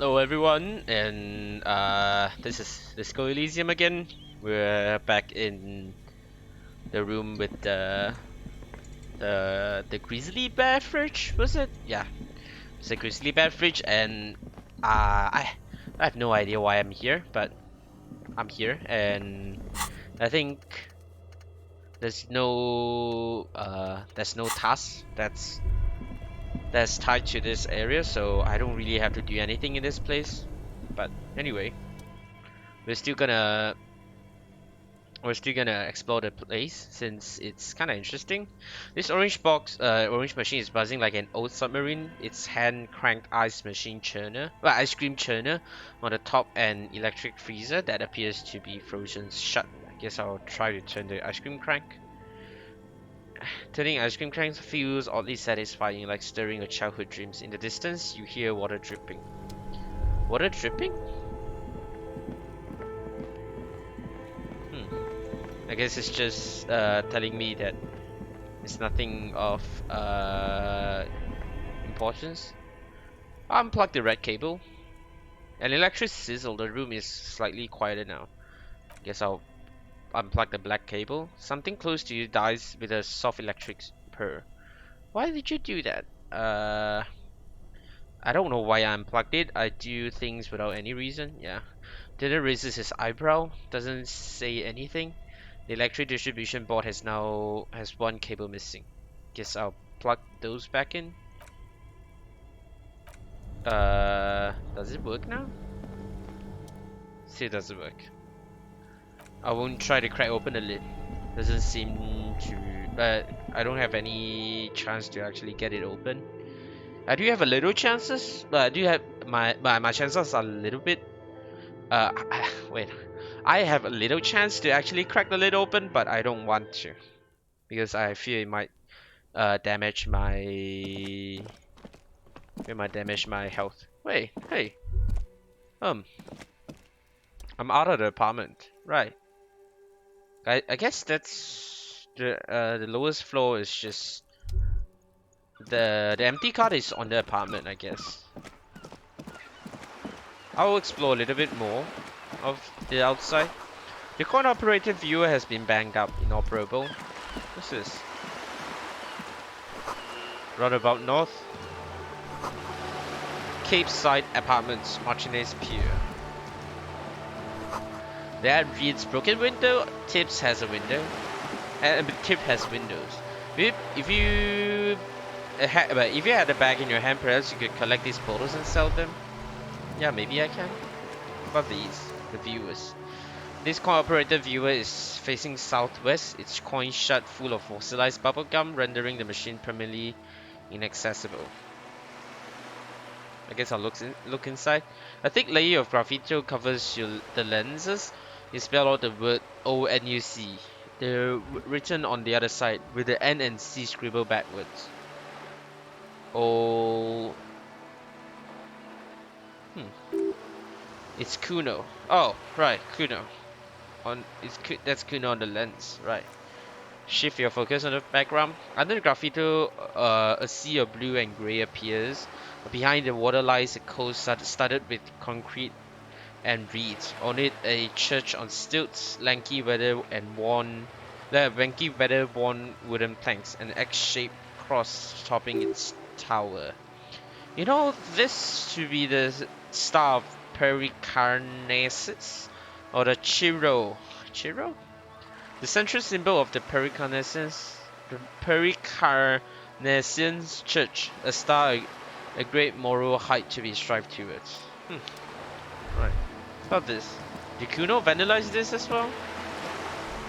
Hello everyone, and this is Disco Elysium again. We're back in the room with the grizzly bear fridge, was it? Yeah, it's a grizzly bear fridge, and I have no idea why I'm here, but I'm here, and I think there's no task that's tied to this area, so I don't really have to do anything in this place. But anyway, we're still gonna we're still gonna explore the place since it's kind of interesting. This orange machine is buzzing like an old submarine. Its hand-cranked ice cream churner on the top, and electric freezer that appears to be frozen shut. I guess I'll try to turn the ice cream crank. Turning ice cream cranks feels oddly satisfying, like stirring your childhood dreams. In the distance, you hear water dripping. Water dripping? I guess it's just telling me that it's nothing of importance. I'll unplug the red cable. An electric sizzle. The room is slightly quieter now. Guess I'll unplug the black cable. Something close to you dies with a soft electric purr. Why did you do that? I don't know why I unplugged it. I do things without any reason. Yeah. Dylan raises his eyebrow. Doesn't say anything. The electric distribution board has one cable missing. Guess I'll plug those back in. Does it work now? Still doesn't work. I won't try to crack open the lid. Doesn't seem to, but I don't have any chance to actually get it open. I do have a little chances, but I do have my chances are a little bit. Wait, I have a little chance to actually crack the lid open, but I don't want to because I fear it might damage my health. Wait, hey, um, I'm out of the apartment, right? I guess that's the lowest floor is just the empty card is on the apartment, I guess. I'll explore a little bit more of the outside. The coin-operated viewer has been banged up, inoperable. What's this? Roundabout North. Cape Side Apartments, Martinez Pier. The ad reads broken window. Tips has a window, and Tip has windows. If you had a bag in your hand, perhaps you could collect these bottles and sell them. Yeah, maybe I can. What about these? The viewers. This coin-operated viewer is facing southwest. Its coin shut full of fossilized bubblegum, rendering the machine permanently inaccessible. I guess I'll look inside. A thick layer of graffiti covers the lenses. You spell out the word ONUC. They're written on the other side with the N and C scribbled backwards. Oh, it's Kuno. Oh, right, Kuno. That's Kuno on the lens, right? Shift your focus on the background. Under the graffiti, a sea of blue and gray appears. Behind the water lies a coast studded with concrete and reads on it a church on stilts, lanky weather-worn wooden planks, an X-shaped cross topping its tower. You know this to be the star of Pericarnesis, or the Chiro. Chiro? The central symbol of the Pericarnesian Church, a star, a great moral height to be strived towards. Right. About this. Did Kuno vandalize this as well?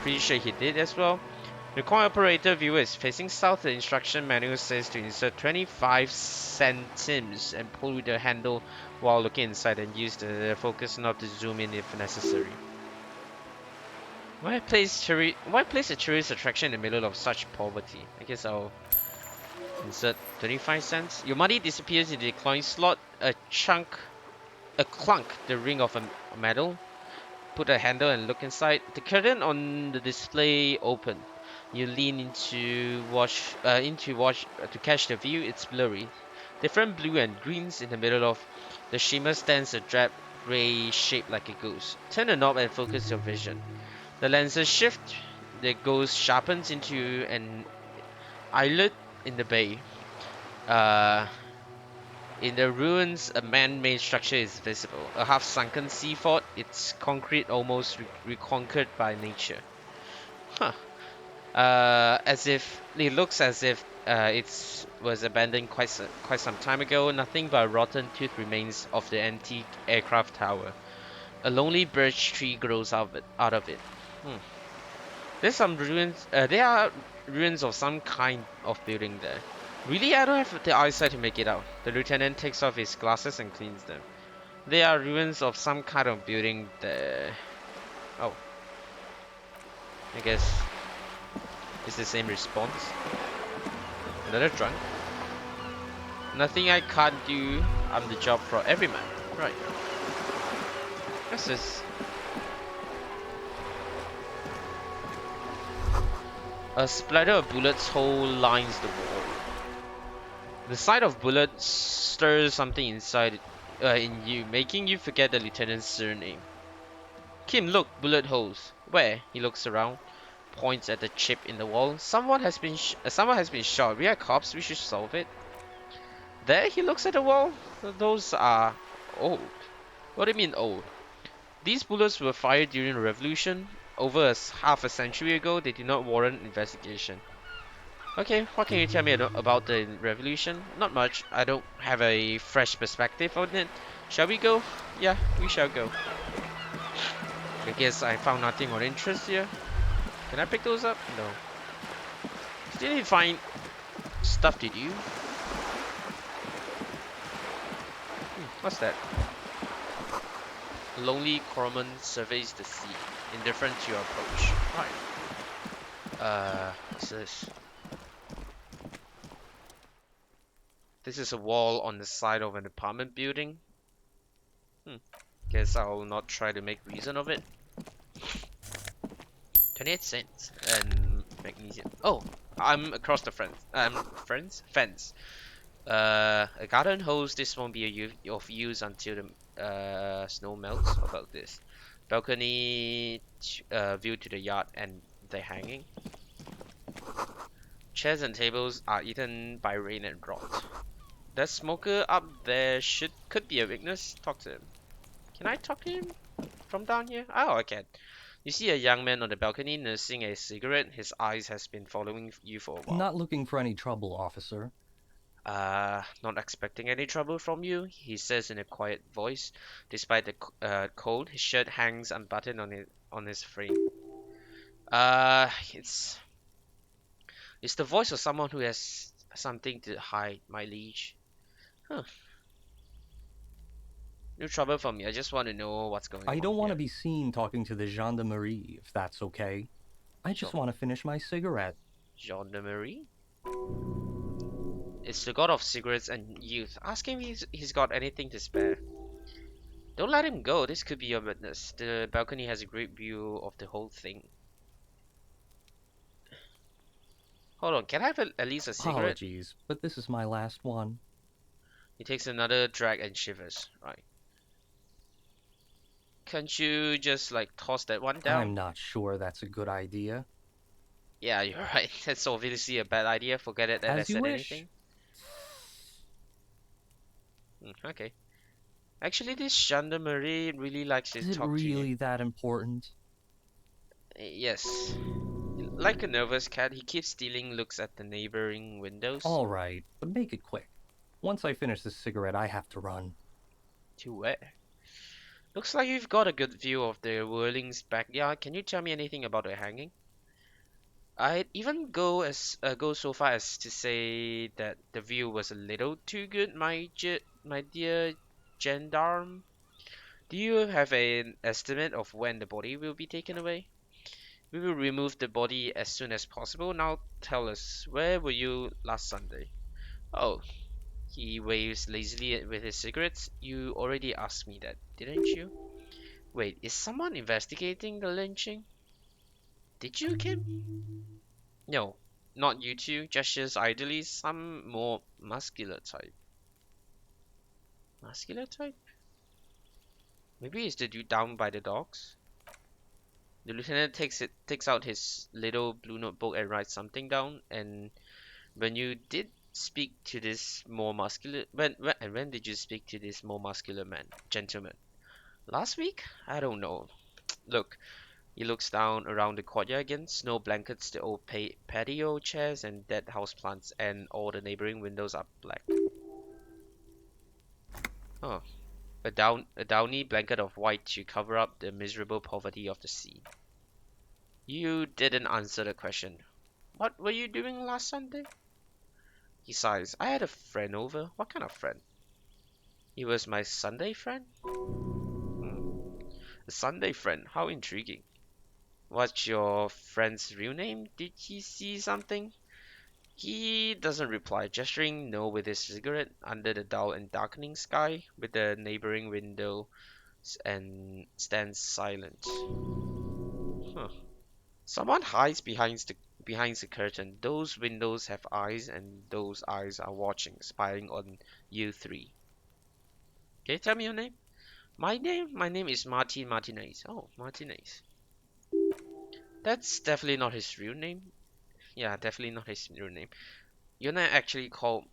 Pretty sure he did as well. The coin operator viewer is facing south. The instruction manual says to insert 25 centimes and pull the handle while looking inside, and use the focus knob to zoom in if necessary. Why place a tourist attraction in the middle of such poverty? I guess I'll insert 25 cents. Your money disappears in the coin slot. A clunk, the ring of a metal. Put a handle and look inside. The curtain on the display open. You lean into watch to catch the view. It's blurry. Different blue and greens in the middle of The shimmer stands a drab gray shape like a ghost. Turn the knob and focus your vision. The lenses shift. The ghost sharpens into an islet in the bay. Uh, in the ruins, a man-made structure is visible. A half-sunken sea fort, its concrete almost reconquered by nature. Huh. As if it looks as if it was abandoned quite some time ago. Nothing but rotten tooth remains of the antique aircraft tower. A lonely birch tree grows out of it. Hmm. There's some ruins. There are ruins of some kind of building there. Really, I don't have the eyesight to make it out. The lieutenant takes off his glasses and cleans them. There are ruins of some kind of building there. Oh, I guess it's the same response. Another drunk. Nothing I can't do. I'm the job for every man. Right. What's this? A splatter of bullets hole lines the wall. The sight of bullets stirs something inside in you, making you forget the lieutenant's surname. Kim, look, bullet holes. Where? He looks around, points at the chip in the wall. Someone has been shot. We are cops. We should solve it. There, he looks at the wall. Those are old. What do you mean old? These bullets were fired during the revolution. Over half a century ago, they did not warrant investigation. Okay, what can you tell me about the revolution? Not much. I don't have a fresh perspective on it. Shall we go? Yeah, we shall go. I guess I found nothing of interest here. Can I pick those up? No. Still need to find stuff to do. What's that? Lonely corpsman surveys the sea, indifferent to your approach. Right. What's this? This is a wall on the side of an apartment building. Guess I'll not try to make reason of it. 28 cents and magnesium. Oh, I'm across the fence. A garden hose. This won't be of use until the snow melts. How about this? Balcony view to the yard and the hanging. Chairs and tables are eaten by rain and rot. That smoker up there could be a witness. Talk to him. Can I talk to him from down here? Oh, I can. You see a young man on the balcony nursing a cigarette. His eyes has been following you for a while. Not looking for any trouble, officer. Not expecting any trouble from you, he says in a quiet voice. Despite the cold, his shirt hangs unbuttoned on his frame. It's the voice of someone who has something to hide, my liege. Huh. No trouble for me. I just want to know what's going on. I don't want to be seen talking to the gendarmerie, if that's okay. I just want to finish my cigarette. Gendarmerie? It's the god of cigarettes and youth. Ask him if he's got anything to spare. Don't let him go. This could be your witness. The balcony has a great view of the whole thing. Hold on, can I have at least a cigarette? Apologies, but this is my last one. He takes another drag and shivers. Right. Can't you just like toss that one down? I'm not sure that's a good idea. Yeah, you're right. That's obviously a bad idea. Forget it that I said anything. Okay. Actually, this gendarmerie really likes to talk to you. Is it really that important? Yes. Like a nervous cat, he keeps stealing looks at the neighboring windows. All right, but make it quick. Once I finish this cigarette, I have to run. To where? Looks like you've got a good view of the Whirling's backyard. Can you tell me anything about the hanging? I'd even go so far as to say that the view was a little too good, my dear gendarme. Do you have an estimate of when the body will be taken away? We will remove the body as soon as possible. Now tell us, where were you last Sunday? Oh, he waves lazily with his cigarettes. You already asked me that, didn't you? Wait, is someone investigating the lynching? Did you, Kim? No, not you two. Gestures idly. Some more muscular type. Muscular type? Maybe it's the dude down by the docks. The lieutenant takes out his little blue notebook and writes something down. And when you did speak to this more muscular when did you speak to this more muscular gentleman? Last week? I don't know. Look, he looks down around the courtyard again. Snow blankets the old patio chairs and dead houseplants, and all the neighboring windows are black. Oh, a downy blanket of white to cover up the miserable poverty of the scene. You didn't answer the question. What were you doing last Sunday? He sighs. I had a friend over. What kind of friend? He was my Sunday friend? Hmm. A Sunday friend? How intriguing. What's your friend's real name? Did he see something? He doesn't reply, gesturing no with his cigarette under the dull and darkening sky with the neighboring window and stands silent. Huh. Someone hides behind the curtain. Those windows have eyes, and those eyes are watching, spying on you three. Can you tell me your name? My name? My name is Martin Martinez. Oh, Martinez. That's definitely not his real name. Yeah, definitely not his real name. You're not actually called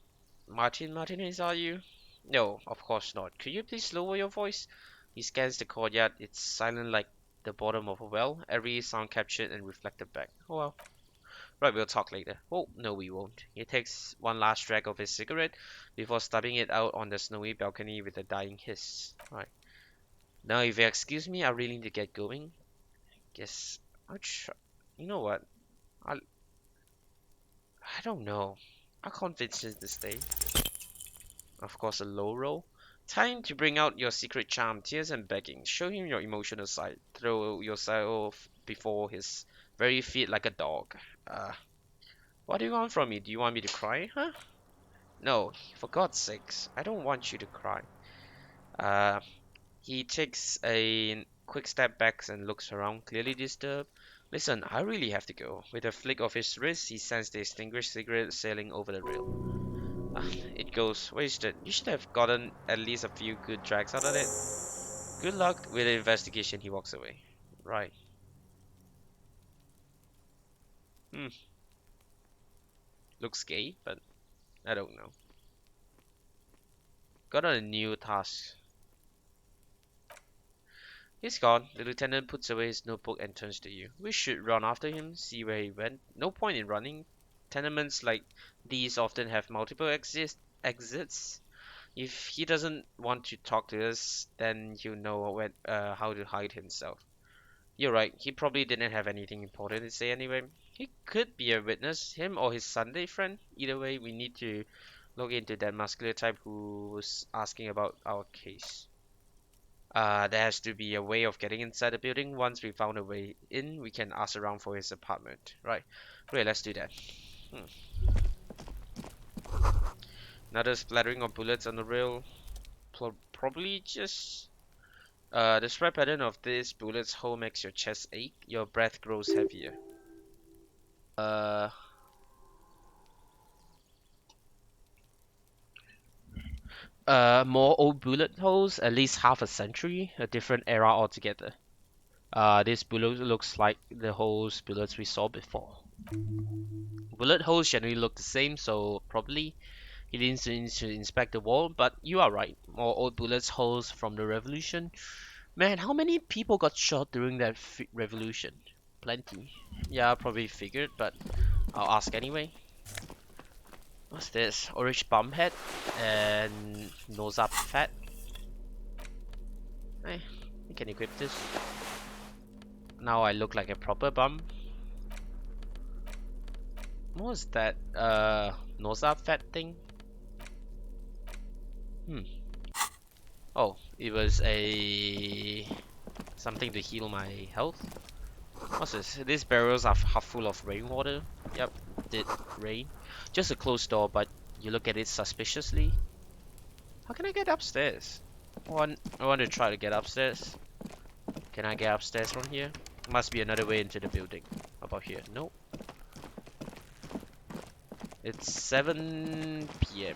Martin Martinez, are you? No, of course not. Could you please lower your voice? He scans the courtyard. It's silent like the bottom of a well. Every sound captured and reflected back. Oh well. Right, we'll talk later. Oh, no, we won't. He takes one last drag of his cigarette before stubbing it out on the snowy balcony with a dying hiss. Right. Now, if you excuse me, I really need to get going. Guess I'll try. You know what? I I don't know. I'll convince him to stay. Of course, a low roll. Time to bring out your secret charm, tears and begging. Show him your emotional side. Throw yourself before his very feet like a dog. What do you want from me? Do you want me to cry, huh? No, for God's sakes, I don't want you to cry. Uh, he takes a quick step back and looks around, clearly disturbed. Listen, I really have to go. With a flick of his wrist, he sends the extinguished cigarette sailing over the rail. It goes wasted. You should have gotten at least a few good drags out of it. Good luck with the investigation. He walks away. Right. Hmm. Looks gay, but I don't know. Got a new task. He's gone. The lieutenant puts away his notebook and turns to you. We should run after him, see where he went. No point in running. Tenements like these often have multiple exits. If he doesn't want to talk to us, then he'll know how to hide himself. You're right, he probably didn't have anything important to say anyway. He could be a witness, him or his Sunday friend. Either way, we need to look into that muscular type who was asking about our case. There has to be a way of getting inside the building. Once we found a way in, we can ask around for his apartment. Right. Great, let's do that. Hmm. Another splattering of bullets on the rail. Probably just the spread pattern of these bullets hole makes your chest ache. Your breath grows heavier. Uh, more old bullet holes, at least half a century, a different era altogether. This bullet looks like the holes bullets we saw before. Bullet holes generally look the same, so probably he didn't need to inspect the wall, but you are right. More old bullets holes from the revolution. Man, how many people got shot during that revolution? Plenty. Yeah, I probably figured, but I'll ask anyway. What's this? Orange bum head and nose up fat. Hey, you can equip this. Now I look like a proper bum. What was that? Nose up fat thing? Hmm. Oh, it was a something to heal my health. What's this? These barrels are half full of rainwater. Yep, did rain. Just a closed door, but you look at it suspiciously. How can I get upstairs? I want to try to get upstairs. Can I get upstairs from here? Must be another way into the building. How about here? Nope. It's 7 p.m.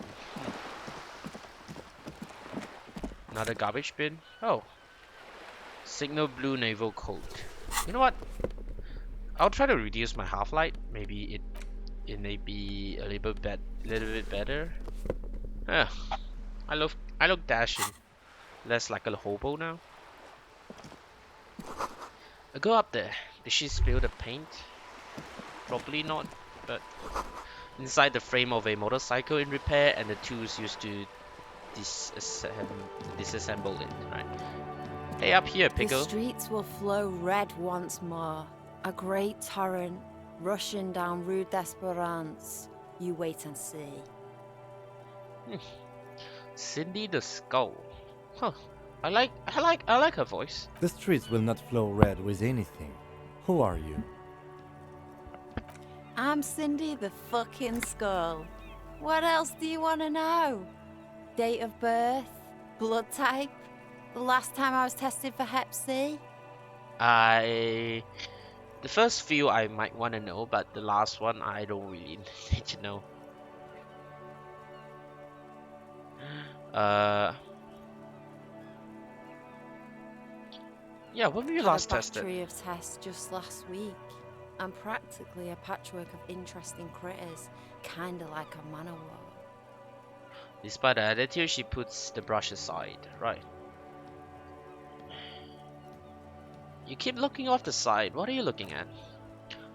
Another garbage bin. Oh, Signal blue naval coat. You know what? I'll try to reduce my half-light. Maybe it may be a little bit better. Ah, I look dashing. Less like a hobo now. I go up there. Did she spill the paint? Probably not, but inside the frame of a motorcycle in repair and the tools used to disassemble it, right? Hey, up here, The Pickle. streets will flow red once more. A great torrent rushing down Rue d'Esperance. You wait and see. Cindy the Skull. Huh. I like her voice. The streets will not flow red with anything. Who are you? I'm Cindy the fucking Skull. What else do you want to know? Date of birth? Blood type? The last time I was tested for Hep C? The first few I might want to know, but the last one I don't really need to know. Yeah, when were you last Had a tested? battery of tests just last week. I'm practically a patchwork of interesting critters, kinda like a man o' war. Despite the attitude, she puts the brush aside. Right. You keep looking off the side. What are you looking at?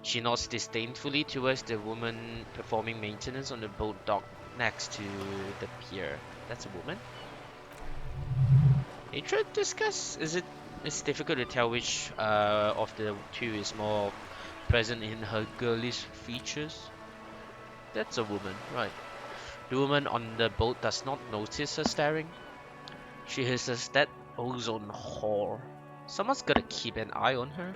She nods disdainfully towards the woman performing maintenance on the boat dock next to the pier. That's a woman? Hatred discuss? It's difficult to tell which of the two is more present in her girlish features. That's a woman, right. The woman on the boat does not notice her staring. She hisses that ozone whore. Someone's gotta keep an eye on her.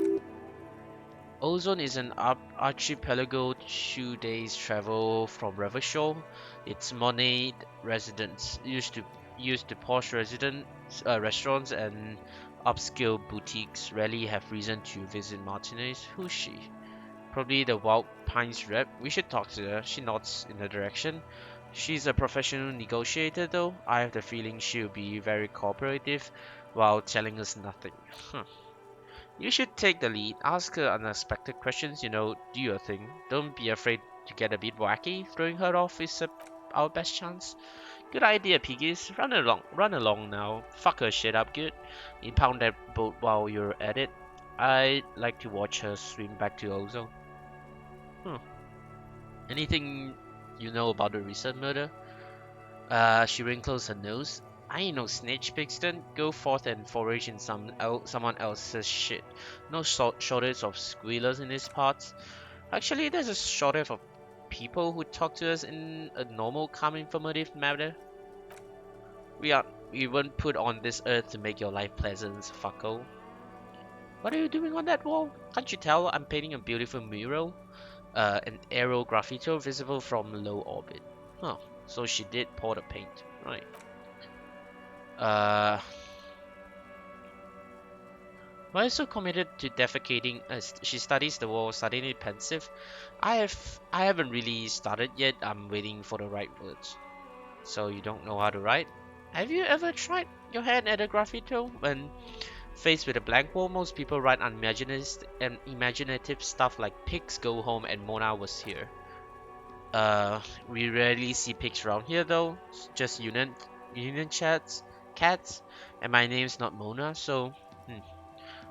Ozone is an archipelago 2 days travel from Revachol. Its moneyed residents used to posh restaurants and upscale boutiques rarely have reason to visit Martinez. Who's she? Probably the Wild Pines rep. We should talk to her. She nods in the direction. She's a professional negotiator though. I have the feeling she'll be very cooperative while telling us nothing. Huh. You should take the lead. Ask her unexpected questions, do your thing. Don't be afraid to get a bit wacky. Throwing her off is our best chance. Good idea, piggies. Run along now. Fuck her shit up good. Impound that boat while you're at it. I'd like to watch her swim back to Ozone. Anything you know about the recent murder? She wrinkles her nose. I ain't no snitch, Pixton. Go forth and forage in someone else's shit. No shortage of squealers in these parts. Actually, there's a shortage of people who talk to us in a normal, calm, informative manner. We weren't put on this earth to make your life pleasant, fucko. What are you doing on that wall? Can't you tell I'm painting a beautiful mural? An aero graffito visible from low orbit. Huh. So she did pour the paint, right? Why so committed to defecating? She studies the wall, suddenly pensive. I haven't really started yet. I'm waiting for the right words. So you don't know how to write? Have you ever tried your hand at a graffito? When faced with a blank wall, most people write imaginative stuff like "Pigs go home" and "Mona was here." We rarely see pigs around here though. Just union cats, and my name's not Mona, so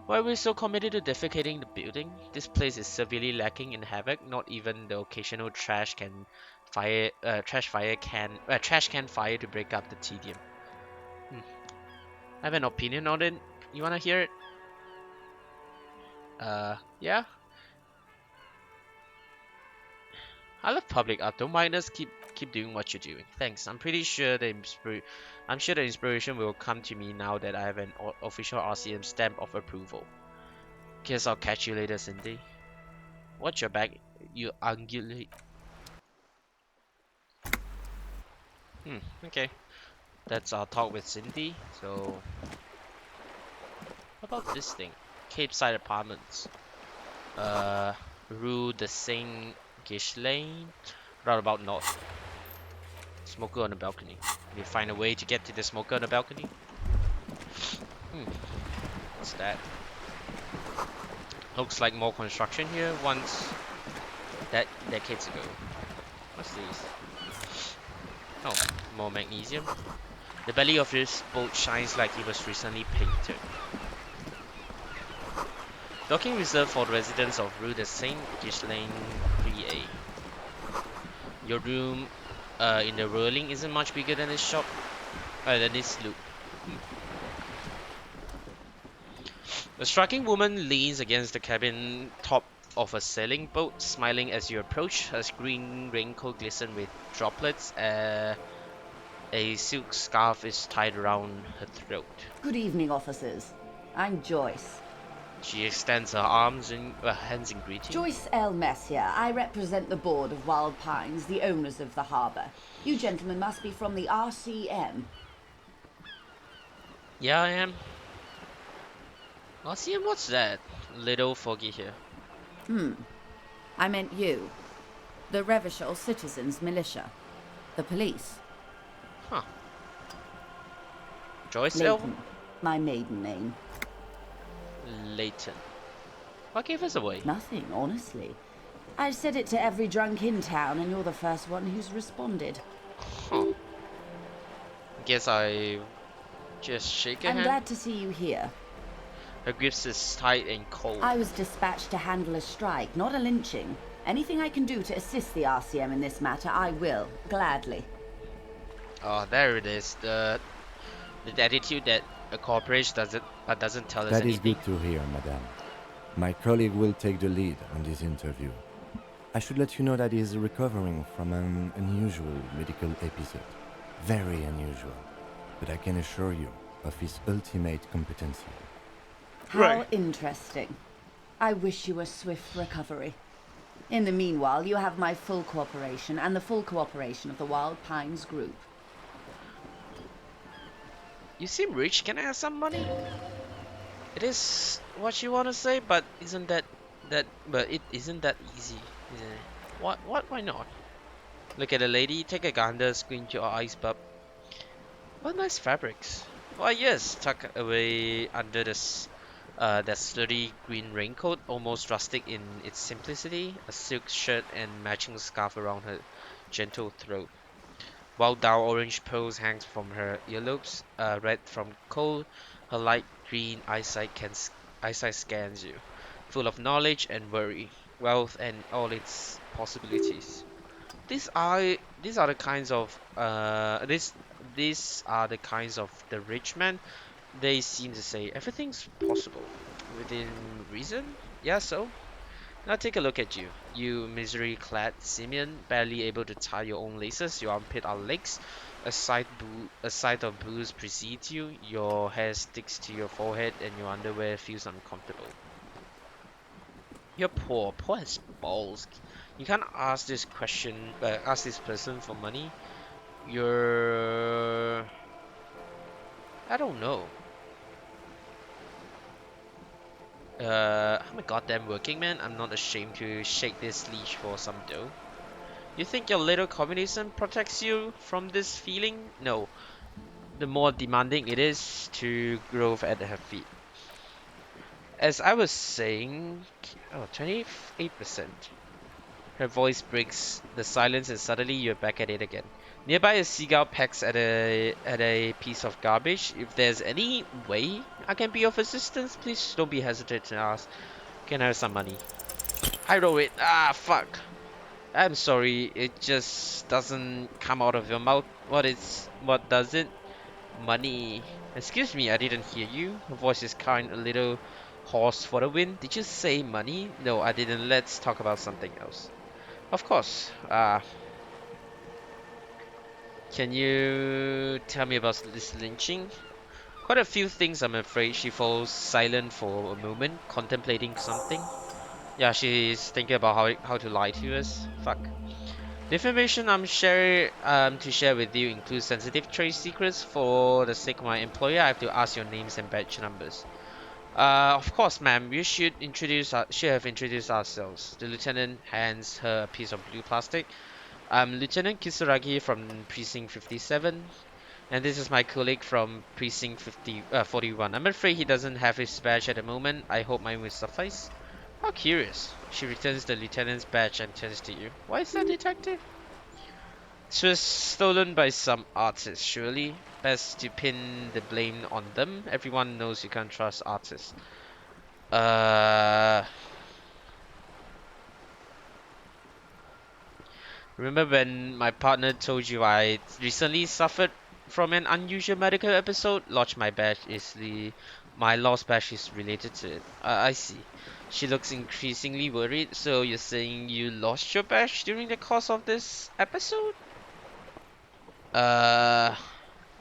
why are we so committed to defecating the building? This place is severely lacking in havoc. Not even the occasional trash can trash can fire to break up the tedium. I have an opinion on it. You wanna hear it? Yeah. I love public art. Don't mind us. Keep doing what you're doing. Thanks. I'm sure the inspiration will come to me now that I have an official RCM stamp of approval. Guess I'll catch you later, Cindy. Watch your back, you ungulate. Okay. That's our talk with Cindy. So, how about this thing? Cape Side Apartments. Rue de Saint Ghislaine. Roundabout north. Smoker on the balcony. Can you find a way to get to the smoker on the balcony? What's that? Looks like more construction here once decades ago. What's this? Oh, more magnesium. The belly of this boat shines like it was recently painted. Docking reserved for the residents of Rue de Saint Ghislain 3A. Your room in the railing isn't much bigger than this shop, than this loop. A striking woman leans against the cabin top of a sailing boat, smiling as you approach. Her green raincoat glistens with droplets. A silk scarf is tied around her throat. Good evening, officers. I'm Joyce. She extends her hands in greeting. Joyce L. Messier. I represent the board of Wild Pines, the owners of the harbour. You gentlemen must be from the RCM. Yeah, I am. Elysium, what's that? Little foggy here. I meant you. The Revachol Citizens Militia. The police. Huh. Joyce L? Layton, my maiden name. Layton. What gave us away? Nothing, honestly. I've said it to every drunk in town, and you're the first one who's responded. Huh. Guess I just shake her I'm hand. glad to see you here. Her grip is tight and cold. I was dispatched to handle a strike, not a lynching. Anything I can do to assist the RCM in this matter, I will, gladly. Oh, there it is. The attitude that a corporation doesn't tell us That is anything. good to hear, madame. My colleague will take the lead on this interview. I should let you know that he is recovering from an unusual medical episode. Very unusual. But I can assure you of his ultimate competency. How Right. interesting. I wish you a swift recovery. In the meanwhile, you have my full cooperation and the full cooperation of the Wild Pines group. You seem rich. Can I have some money? It is what you want to say, but isn't that but it isn't that easy, isn't it? What? Why not? Look at the lady. Take a gander. Squint your eyes, bub. What nice fabrics. Why yes, tuck away under that sturdy green raincoat, almost rustic in its simplicity. A silk shirt and matching scarf around her gentle throat. While dull orange pearls hangs from her earlobes, red from cold, her light green eyesight scans you, full of knowledge and worry, wealth and all its possibilities. These are the kinds of these are the kinds of the rich men. They seem to say everything's possible within reason. Yeah, so. Now take a look at you. You misery-clad simian, barely able to tie your own laces. Your armpit are legs. A sight of booze precedes you. Your hair sticks to your forehead, and your underwear feels uncomfortable. You're poor as balls. You can't ask this person for money. You're, I don't know. I'm a goddamn working man. I'm not ashamed to shake this leash for some dough. You think your little communism protects you from this feeling? No. The more demanding it is to grow at her feet. As I was saying, 28%. Her voice breaks the silence and suddenly you're back at it again. Nearby a seagull pecks at a piece of garbage. If there's any way I can be of assistance, please don't be hesitant to ask. Can I have some money? I roll it. Ah, fuck. I'm sorry, it just doesn't come out of your mouth. What does it? Money. Excuse me, I didn't hear you. Her voice is kind, a little hoarse for the wind. Did you say money? No, I didn't. Let's talk about something else. Of course. Can you tell me about this lynching? Quite a few things, I'm afraid. She falls silent for a moment, contemplating something. Yeah, she's thinking about how to lie to us. Fuck. The information I'm to share with you includes sensitive trade secrets. For the sake of my employer, I have to ask your names and badge numbers. Of course, ma'am. We should have introduced ourselves. The lieutenant hands her a piece of blue plastic. I'm Lieutenant Kisaragi from Precinct 57. And this is my colleague from precinct 41. I'm afraid he doesn't have his badge at the moment. I hope mine will suffice. How curious. She returns the lieutenant's badge and turns to you. Why is that, detective? It was stolen by some artist, surely. Best to pin the blame on them. Everyone knows you can't trust artists. Uh... Remember when my partner told you I recently suffered from an unusual medical episode? My lost badge is related to it. I see. She looks increasingly worried. So you're saying you lost your badge during the course of this episode? Uh,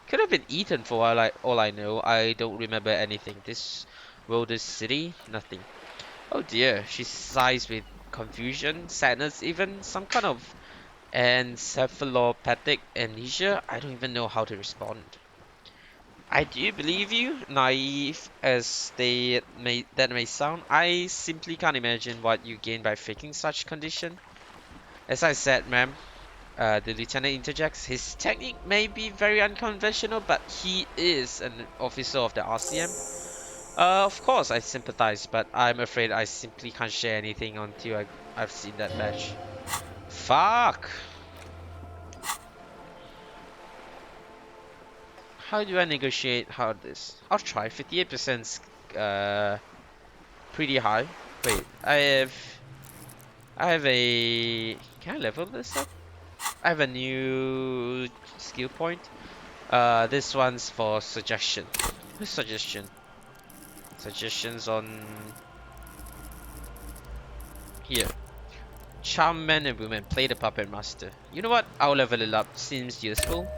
could have been eaten for all I know. I don't remember anything. This world, this city, nothing. Oh dear. She sighs with confusion, sadness, even some kind of encephalopathic amnesia. I don't even know how to respond. I do believe you, naive as that may sound. I simply can't imagine what you gain by faking such condition. As I said, ma'am, the lieutenant interjects. His technique may be very unconventional, but he is an officer of the RCM. Of course, I sympathize, but I'm afraid I simply can't share anything until I've seen that badge. Fuck! How do I negotiate how this? I'll try. 58% pretty high. Wait, I have a can I level this up? I have a new skill point. This one's for suggestion. Who's suggestion? Suggestions on here. Charm men and women. Play the puppet master. You know what? I'll level it up. Seems useful.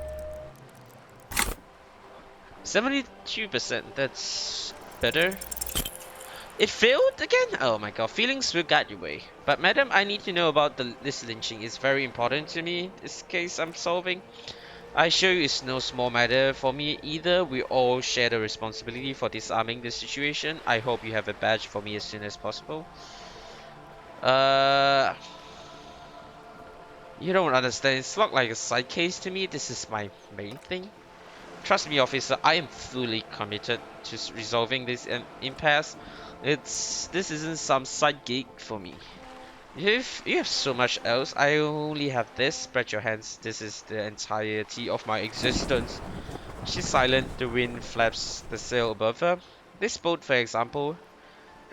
72%. That's better. It failed again? Oh my god, feelings will guide your way. But madam, I need to know about this lynching. It's very important to me, this case I'm solving. I assure you it's no small matter for me either. We all share the responsibility for disarming the situation. I hope you have a badge for me as soon as possible. You don't understand. It's not like a side case to me. This is my main thing. Trust me, officer, I am fully committed to resolving this impasse. This isn't some side gig for me. You have so much else. I only have this. Spread your hands. This is the entirety of my existence. She's silent. The wind flaps the sail above her. This boat, for example,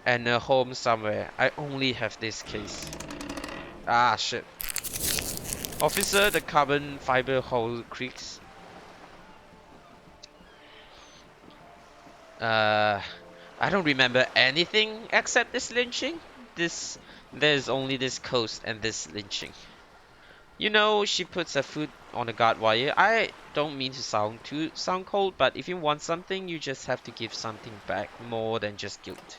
and a home somewhere. I only have this case. Ah, shit. Officer, the carbon fiber hull creaks. I don't remember anything except this lynching. There's only this coast and this lynching. You know, she puts her foot on the guard wire. I don't mean to sound cold, but if you want something, you just have to give something back more than just guilt.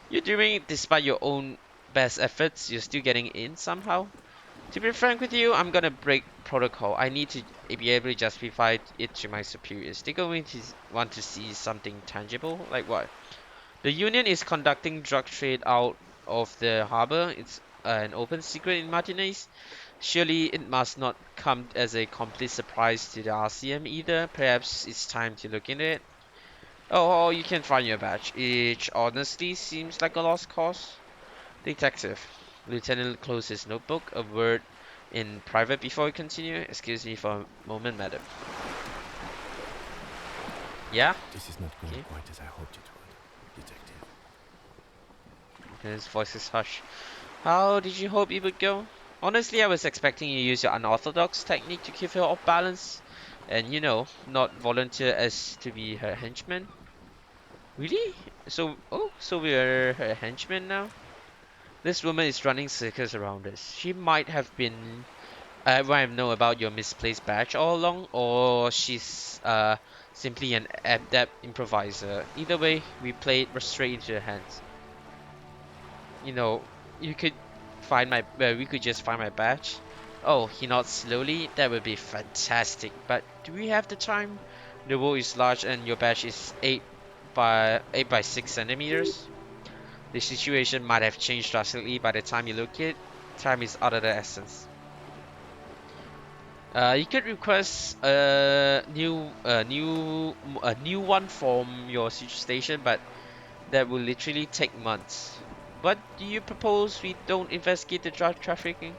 You're doing it despite your own best efforts. You're still getting in somehow. To be frank with you, I'm gonna break protocol. I need to be able to justify it to my superiors. They're going to want to see something tangible. Like what? The Union is conducting drug trade out of the harbor. It's an open secret in Martinez. Surely it must not come as a complete surprise to the RCM either. Perhaps it's time to look into it. Oh, you can find your badge. It honestly seems like a lost cause. Detective. Lieutenant closed his notebook. A word in private before we continue. Excuse me for a moment, madam. Yeah? This is not going Okay. quite as I hoped it would, detective. His voice is hushed. How did you hope it would go? Honestly, I was expecting you to use your unorthodox technique to keep her off balance. And you know, not volunteer as to be her henchman. Really? So we're her henchmen now? This woman is running circles around us. She might have been might know about your misplaced badge all along, or she's simply an adept improviser. Either way, we play it straight into her hands. You know, you could we could just find my badge. Oh, he nods slowly. That would be fantastic. But do we have the time? The world is large, and your badge is 8 by 6 centimeters. The situation might have changed drastically by the time you look it. Time is out of the essence. You could request a new one from your sister station, but that will literally take months. What do you propose we don't investigate the drug trafficking?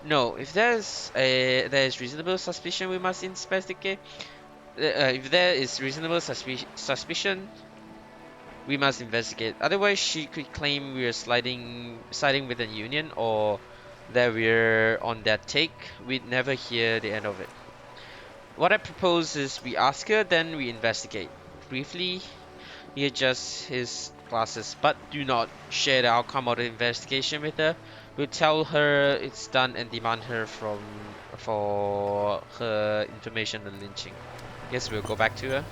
No, if there is reasonable suspicion, we must investigate. If there is reasonable suspicion, we must investigate. Otherwise, she could claim we are siding with the union, or that we're on that take. We'd never hear the end of it. What I propose is we ask her, then we investigate. Briefly, he adjusts his glasses, but do not share the outcome of the investigation with her. We'll tell her it's done and demand her for her information on lynching. Yes, we'll go back to her.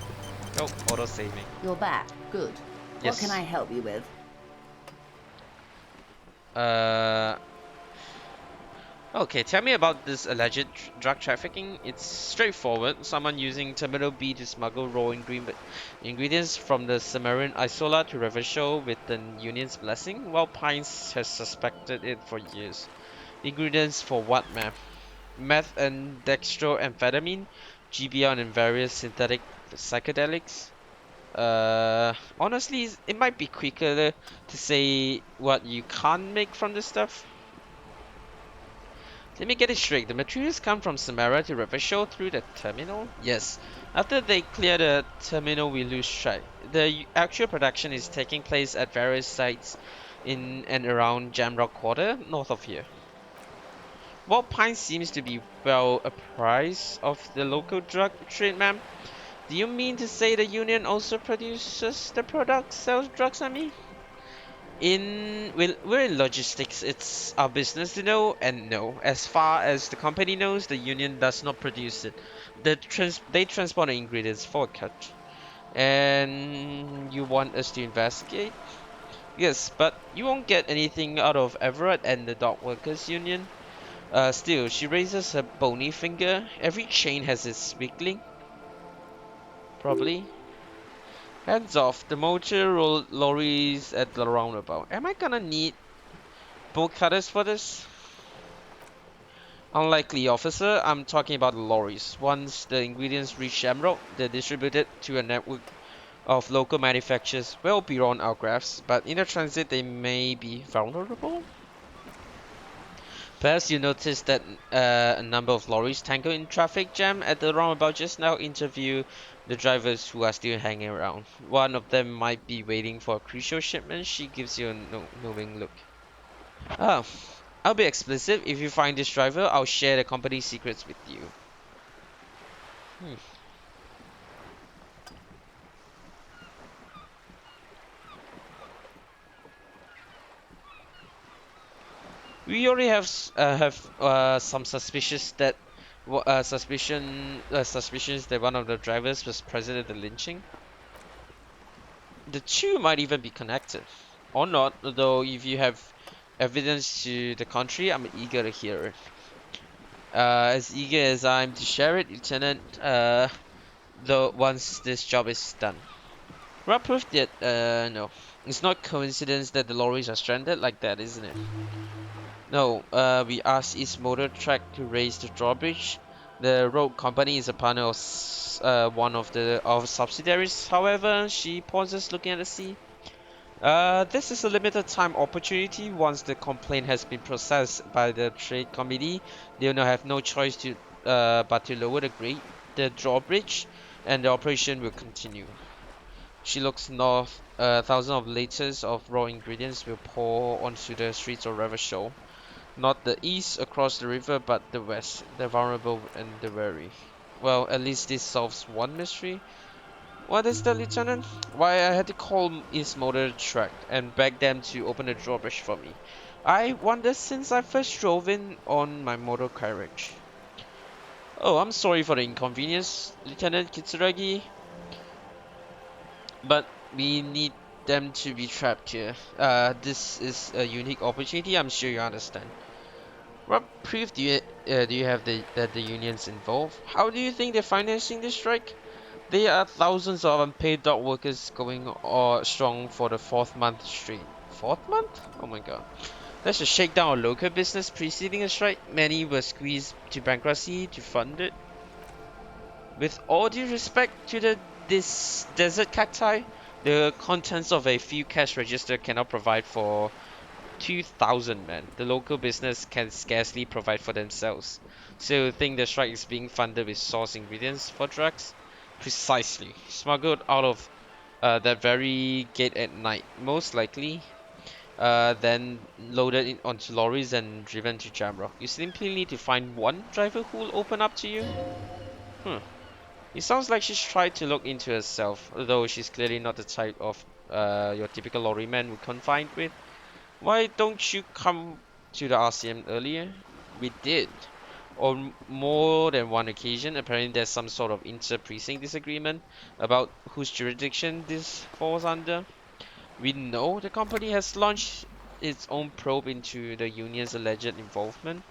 Oh, auto saving. You're back. Good. What can Yes. I help you with? Uh. Okay, tell me about this alleged drug trafficking. It's straightforward. Someone using Terminal B to smuggle raw ingredients from the Sumerian Isola to Revachol with the Union's blessing, while Pines has suspected it for years. Ingredients for what, ma'am? Meth and dextroamphetamine, GBL and various synthetic psychedelics. Honestly, it might be quicker to say what you can't make from this stuff. Let me get it straight. The materials come from Samara to Revachol through the terminal? Yes. After they clear the terminal, we lose track. The actual production is taking place at various sites in and around Jamrock Quarter, north of here. While Pine seems to be well apprised of the local drug trade, ma'am, do you mean to say the union also produces the products, sells drugs, I mean? We're in logistics. It's our business to know and know. As far as the company knows, the union does not produce it. They transport the ingredients for a cut. And you want us to investigate? Yes, but you won't get anything out of Everett and the Dock Workers Union. Still, she raises her bony finger. Every chain has its weak link. Probably. Hands off. The motor lorries at the roundabout. Am I gonna need bolt cutters for this? Unlikely, officer. I'm talking about lorries. Once the ingredients reach Shamrock, they're distributed to a network of local manufacturers well beyond our grasp, but in the transit they may be vulnerable. Perhaps you noticed that a number of lorries tangled in traffic jam at the roundabout just now. Interview the drivers who are still hanging around. One of them might be waiting for a crucial shipment. She gives you a knowing look. Ah, I'll be explicit. If you find this driver, I'll share the company's secrets with you. We already have some suspicions that suspicions that one of the drivers was present at the lynching. The two might even be connected, or not. Though, if you have evidence to the contrary, I'm eager to hear it. As eager as I'm to share it, Lieutenant. Though once this job is done. What proof that? No. It's not coincidence that the lorries are stranded like that, isn't it? No, we asked East Motor Track to raise the drawbridge. The road company is a partner of one of the subsidiaries. However, she pauses, looking at the sea. This is a limited time opportunity. Once the complaint has been processed by the trade committee, they will have no choice but to lower the drawbridge, and the operation will continue. She looks north. Thousands of liters of raw ingredients will pour onto the streets of Revachol. Not the east across the river, but the west, the vulnerable and the weary. Well, at least this solves one mystery. What is that, Lieutenant? Why, I had to call East Motor Track and beg them to open the drawbridge for me. I wondered since I first drove in on my motor carriage. Oh, I'm sorry for the inconvenience, Lieutenant Kitsuragi, but we need them to be trapped here. This is a unique opportunity, I'm sure you understand. What proof do you have that the union's involved? How do you think they're financing this strike? There are thousands of unpaid dock workers going strong for the fourth month straight. Fourth month? Oh my god. There's a shakedown of local business preceding a strike. Many were squeezed to bankruptcy to fund it. With all due respect to this desert cacti, the contents of a few cash register cannot provide for 2,000 men. The local business can scarcely provide for themselves. So think the strike is being funded with source ingredients for drugs? Precisely. Smuggled out of that very gate at night, most likely. Then loaded onto lorries and driven to Jamrock. You simply need to find one driver who will open up to you. It sounds like she's tried to look into herself, though she's clearly not the type of your typical lorryman would confide with. Why don't you come to the RCM earlier? We did. On more than one occasion. Apparently there's some sort of inter-precinct disagreement about whose jurisdiction this falls under. We know the company has launched its own probe into the union's alleged involvement.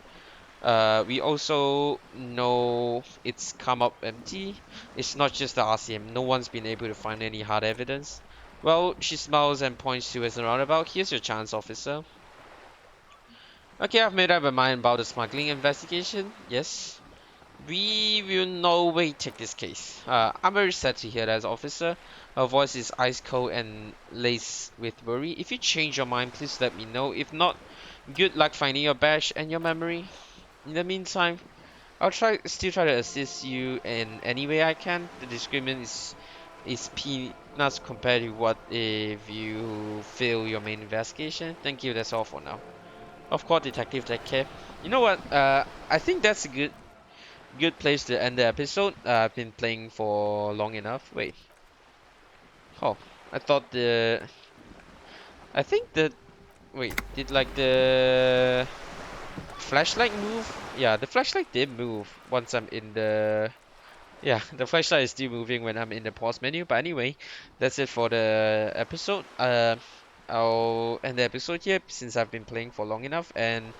We also know it's come up empty. It's not just the RCM. No one's been able to find any hard evidence. Well, she smiles and points to us roundabout. Here's your chance, officer. Okay, I've made up my mind about the smuggling investigation. Yes. We will no way take this case. I'm very sad to hear that, officer. Her voice is ice cold and laced with worry. If you change your mind, please let me know. If not, good luck finding your badge and your memory. In the meantime, I'll still try to assist you in any way I can. The disagreement is peanuts compared to what if you fail your main investigation. Thank you. That's all for now. Of course, Detective. Take care. You know what? I think that's a good place to end the episode. I've been playing for long enough. Wait. Oh, I thought the. I think the. Wait, did like the flashlight move? Yeah, the flashlight did move once I'm in the. Yeah, the flashlight is still moving when I'm in the pause menu. But anyway, that's it for the episode. I'll end the episode here since I've been playing for long enough, and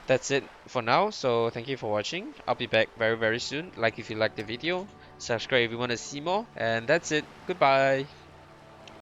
that's it for now. So thank you for watching. I'll be back very soon. Like if you like the video, subscribe if you want to see more, and that's it. Goodbye.